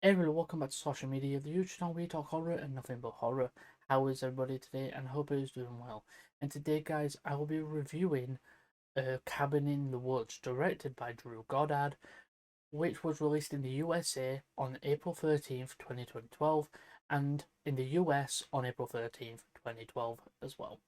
Hey everyone, welcome back to Social Media, the YouTube channel where we talk horror and nothing but horror. How is everybody today? And I hope everybody's doing well. And today, guys, I will be reviewing Cabin in the Woods, directed by Drew Goddard, which was released in the USA on April 13th, 2012, and in the US on April 13th, 2012 as well.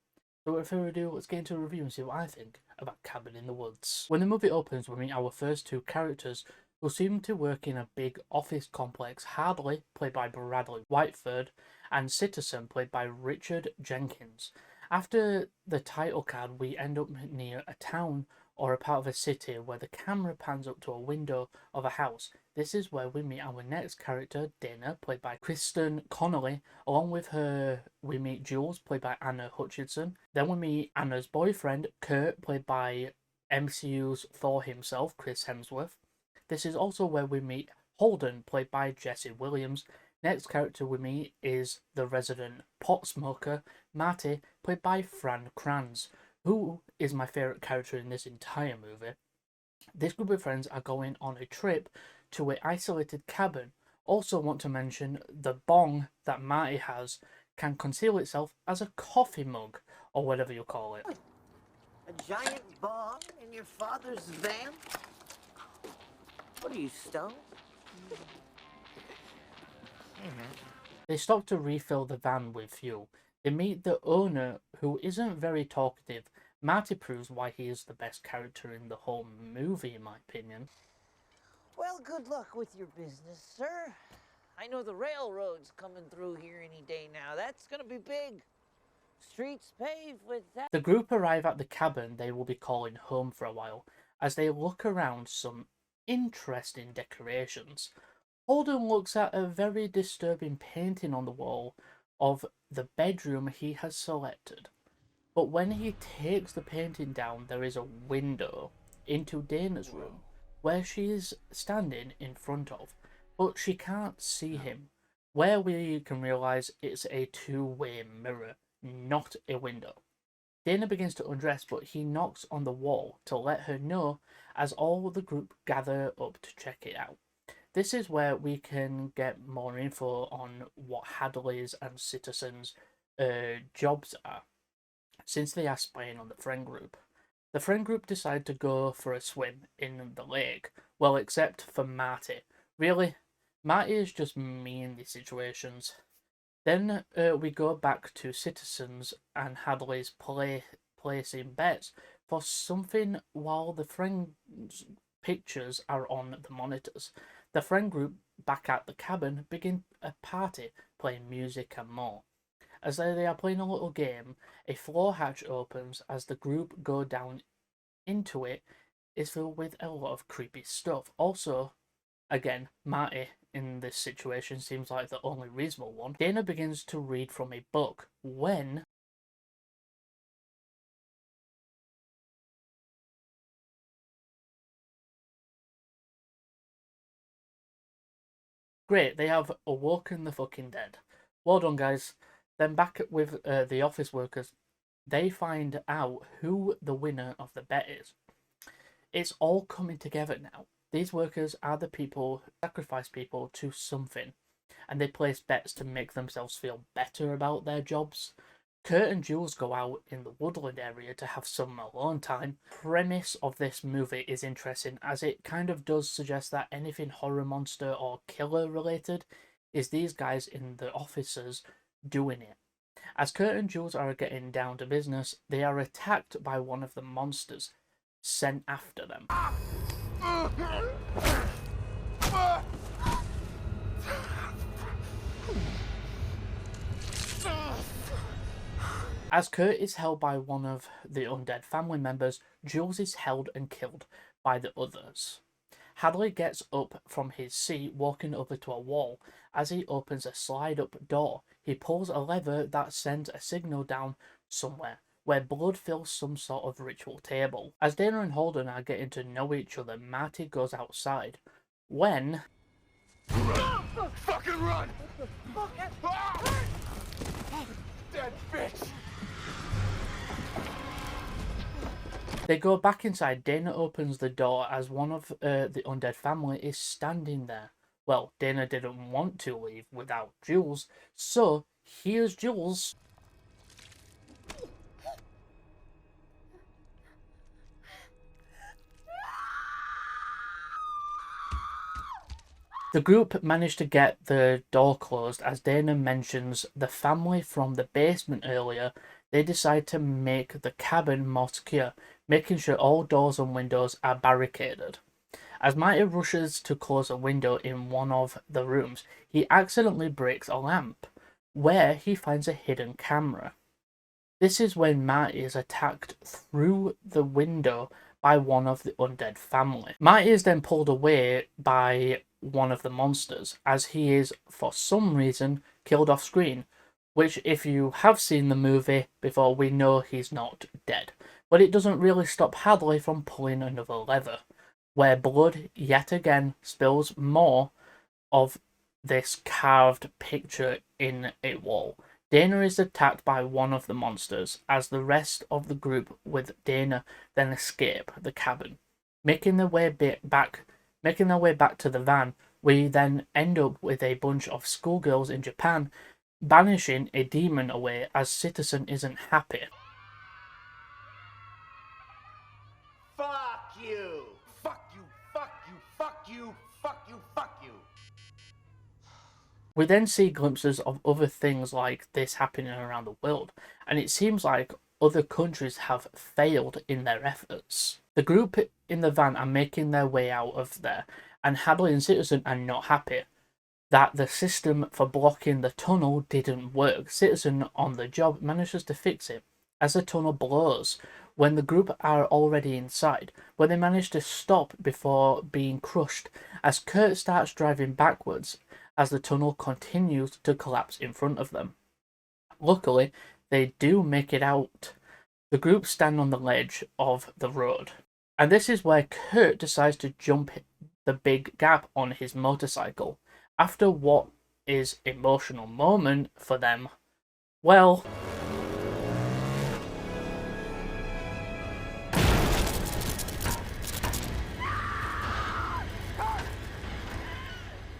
So without further ado, let's get into a review and see what I think about Cabin in the Woods. When the movie opens, we meet our first two characters who seem to work in a big office complex. Hadley, played by Bradley Whitford, and Citizen, played by Richard Jenkins. After the title card, we end up near a town or a part of a city where the camera pans up to a window of a house. This is where we meet our next character, Dana, played by Kristen Connolly. Along with her, we meet Jules, played by Anna Hutchinson. Then we meet Anna's boyfriend, Kurt, played by MCU's Thor himself, Chris Hemsworth. This is also where we meet Holden, played by Jesse Williams. Next character we meet is the resident pot smoker, Marty, played by Fran Kranz, who is my favourite character in this entire movie. This group of friends are going on a trip to an isolated cabin. Also want to mention the bong that Marty has can conceal itself as a coffee mug, or whatever you call it. A giant bong in your father's van? What are you, stoned? They stop to refill the van with fuel. They meet the owner, who isn't very talkative. Marty proves why he is the best character in the whole movie, in my opinion. Well, good luck with your business, sir. I know the railroad's coming through here any day now. That's gonna be big. Streets paved with that. The group arrive at the cabin they will be calling home for a while, as they look around some interesting decorations. Holden looks at a very disturbing painting on the wall of the bedroom he has selected. But when he takes the painting down, there is a window into Dana's room, where she is standing in front of, but she can't see him, where we can realise it's a two-way mirror, not a window. Dana begins to undress, but he knocks on the wall to let her know as all the group gather up to check it out. This is where we can get more info on what Hadley's and Citizen's jobs are, since they are spying on the friend group. The friend group decide to go for a swim in the lake, well, except for Marty. Really, Marty is just me in these situations. Then we go back to Citizens and Hadley's placing bets for something while the friend's pictures are on the monitors. The friend group back at the cabin begin a party, playing music and more. As they are playing a little game, a floor hatch opens as the group go down into it. Is filled with a lot of creepy stuff. Also, again, Marty in this situation seems like the only reasonable one. Dana begins to read from a book when great, they have awoken the fucking dead. Well done, guys. Then back with the office workers, they find out who the winner of the bet is. It's all coming together now. These workers are the people who sacrifice people to something, and they place bets to make themselves feel better about their jobs. Kurt and Jules go out in the woodland area to have some alone time. Premise of this movie is interesting, as it kind of does suggest that anything horror monster or killer related is these guys in the offices doing it. As Kurt and Jules are getting down to business, they are attacked by one of the monsters sent after them. As Kurt is held by one of the undead family members, Jules is held and killed by the others. Hadley gets up from his seat, walking over to a wall. As he opens a slide-up door, he pulls a lever that sends a signal down somewhere, where blood fills some sort of ritual table. As Dana and Holden are getting to know each other, Marty goes outside, when Fucking run! Dead bitch! they go back inside. Dana opens the door as one of the undead family is standing there. Well, Dana didn't want to leave without Jules, so here's Jules. The group managed to get the door closed as Dana mentions the family from the basement earlier. They decide to make the cabin more secure, making sure all doors and windows are barricaded. As Marty rushes to close a window in one of the rooms, he accidentally breaks a lamp, where he finds a hidden camera. This is when Marty is attacked through the window by one of the undead family. Marty is then pulled away by one of the monsters, as he is, for some reason, killed off screen, which, if you have seen the movie before, we know he's not dead. But it doesn't really stop Hadley from pulling another lever, where blood yet again spills more of this carved picture in a wall. Dana is attacked by one of the monsters, as the rest of the group with Dana then escape the cabin. Making their way back to the van, we then end up with a bunch of schoolgirls in Japan banishing a demon away as Citizen isn't happy. Fuck you! Fuck you! Fuck you! Fuck you! Fuck you! Fuck you! We then see glimpses of other things like this happening around the world, and it seems like other countries have failed in their efforts. The group in the van are making their way out of there, and Hadley and Citizen are not happy that the system for blocking the tunnel didn't work. Citizen on the job manages to fix it as the tunnel blows when the group are already inside, but they manage to stop before being crushed as Kurt starts driving backwards as the tunnel continues to collapse in front of them. Luckily, they do make it out. The group stand on the ledge of the road, and this is where Kurt decides to jump the big gap on his motorcycle. After what is an emotional moment for them, well,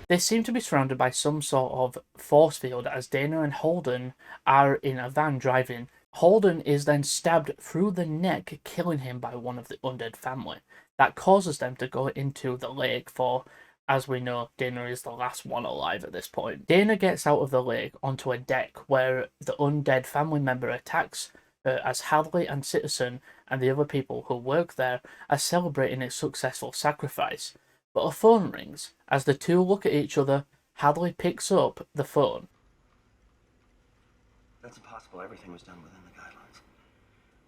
they seem to be surrounded by some sort of force field as Dana and Holden are in a van driving. Holden is then stabbed through the neck, killing him by one of the undead family. That causes them to go into the lake for, as we know, Dana is the last one alive at this point. Dana gets out of the lake onto a deck where the undead family member attacks her as Hadley and Citizen and the other people who work there are celebrating a successful sacrifice. But a phone rings. As the two look at each other, Hadley picks up the phone. That's impossible. Everything was done within the guidelines.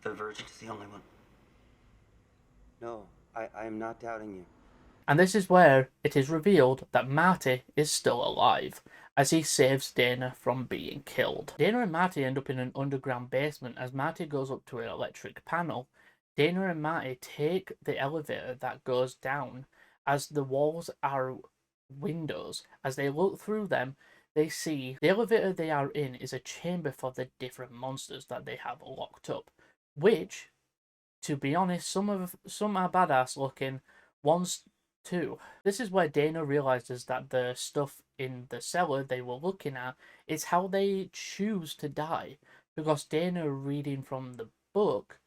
The Virgin is the only one. No, I am not doubting you. And this is where it is revealed that Marty is still alive, as he saves Dana from being killed. Dana and Marty end up in an underground basement as Marty goes up to an electric panel. Dana and Marty take the elevator that goes down, as the walls are windows. As they look through them, they see the elevator they are in is a chamber for the different monsters that they have locked up, which, to be honest, some are badass looking, ones too. This is where Dana realizes that the stuff in the cellar they were looking at is how they choose to die, because Dana, reading from the book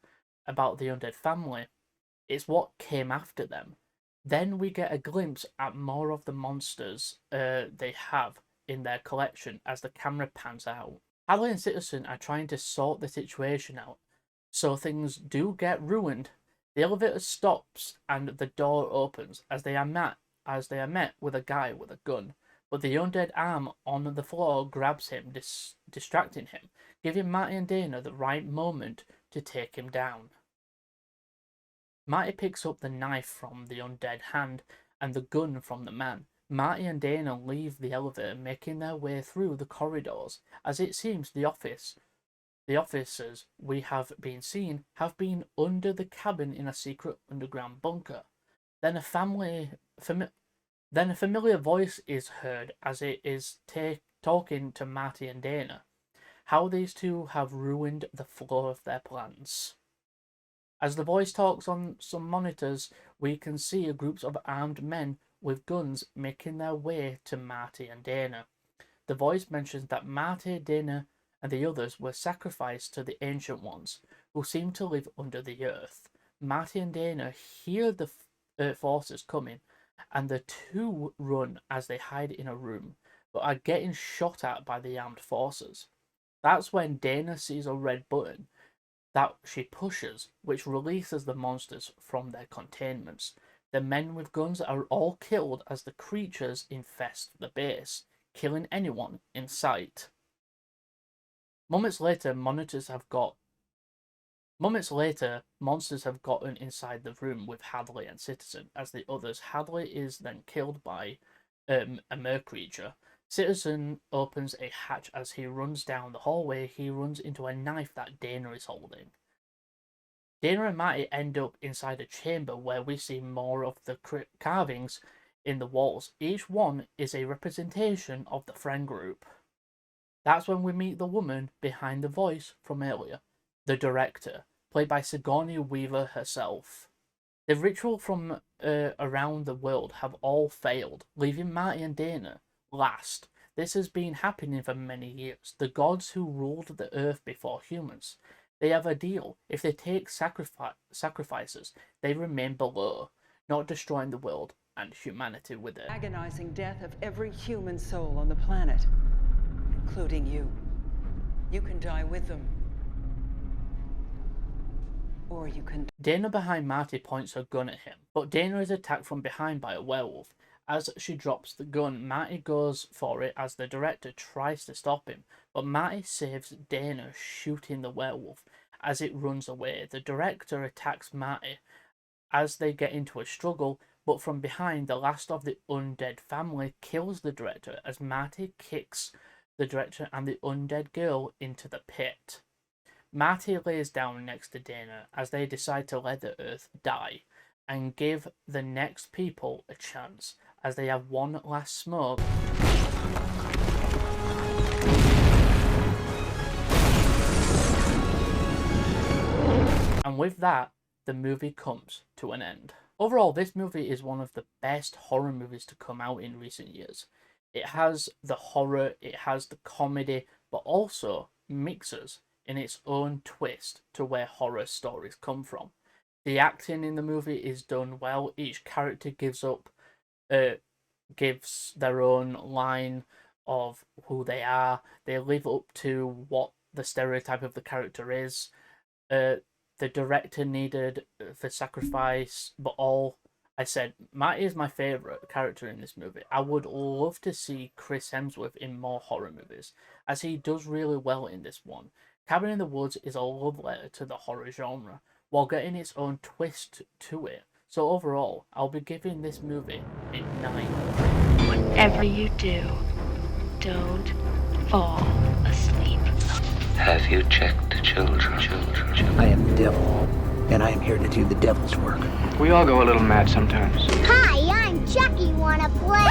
about the undead family, it's what came after them. Then we get a glimpse at more of the monsters they have in their collection as the camera pans out. Hadley and Citizen are trying to sort the situation out, so things do get ruined. The elevator stops and the door opens as they are met with a guy with a gun, but the undead arm on the floor grabs him, distracting him, giving Marty and Dana the right moment to take him down. Marty picks up the knife from the undead hand and the gun from the man. Marty and Dana leave the elevator, making their way through the corridors, as it seems the officers we have been seeing have been under the cabin in a secret underground bunker. Then a familiar voice is heard as it is talking to Marty and Dana, how these two have ruined the flow of their plans. As the voice talks on some monitors, we can see groups of armed men with guns making their way to Marty and Dana. The voice mentions that Marty, Dana, and the others were sacrificed to the Ancient Ones, who seem to live under the earth. Marty and Dana hear the forces coming, and the two run as they hide in a room, but are getting shot at by the armed forces. That's when Dana sees a red button that she pushes, which releases the monsters from their containments. The men with guns are all killed as the creatures infest the base, killing anyone in sight. Moments later, monsters have gotten inside the room with Hadley and Citizen. As the others, Hadley is then killed by a mer creature. Citizen opens a hatch. As he runs down the hallway, he runs into a knife that Dana is holding. Dana and Marty end up inside a chamber where we see more of the carvings in the walls. Each one is a representation of the friend group. That's when we meet the woman behind the voice from earlier, the director, played by Sigourney Weaver herself. The ritual from around the world have all failed, leaving Marty and Dana last. This has been happening for many years. The gods who ruled the earth before humans, they have a deal. If they take sacrifices, they remain below, not destroying the world and humanity with it. Agonizing death of every human soul on the planet, including you. You can die with them. Or you can... Dana behind Marty points her gun at him, but Dana is attacked from behind by a werewolf. As she drops the gun, Marty goes for it as the director tries to stop him, but Marty saves Dana, shooting the werewolf. As it runs away, the director attacks Marty as they get into a struggle, but from behind, the last of the undead family kills the director as Marty kicks the director and the undead girl into the pit. Marty lays down next to Dana as they decide to let the earth die and give the next people a chance, as they have one last smoke. And with that, the movie comes to an end. Overall, this movie is one of the best horror movies to come out in recent years. It has the horror, it has the comedy, but also mixes in its own twist to where horror stories come from. The acting in the movie is done well. Each character gives their own line of who they are. They live up to what the stereotype of the character is. The director needed the sacrifice, but I said, Marty is my favourite character in this movie. I would love to see Chris Hemsworth in more horror movies, as he does really well in this one. Cabin in the Woods is a love letter to the horror genre, while getting its own twist to it. So overall, I'll be giving this movie a 9. Whatever you do, don't fall asleep. Have you checked the children? I am the devil, and I am here to do the devil's work. We all go a little mad sometimes. Hi, I'm Chucky. Wanna play?